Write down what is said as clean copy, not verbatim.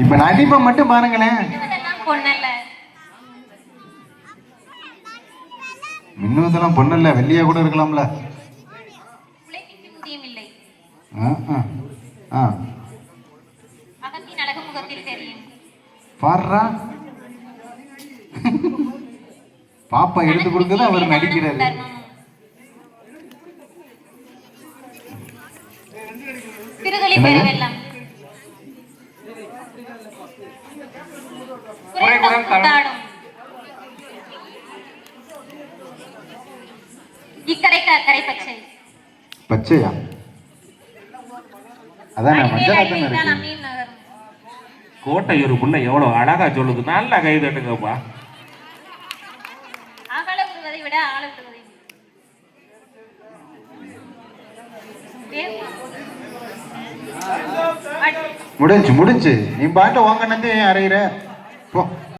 இப்ப நடிப்பை மட்டும் பாருங்களேன். மின்னுதெல்லாம் பொண்ணல்ல, வெள்ளியா கூட இருக்கலாம்ல. பாடுறா பாப்பா எடுத்து கொடுக்குது, அவர் நடிக்கிறாரு. பச்சையா? அதான் மஞ்சள். கோட்டையூர் புள்ள எவ்வளவு அழகா சொல்லுது. நல்லா கை தட்டுங்கப்பா. முடிஞ்சு நீ பாட்டு வாங்க அறையிற போ.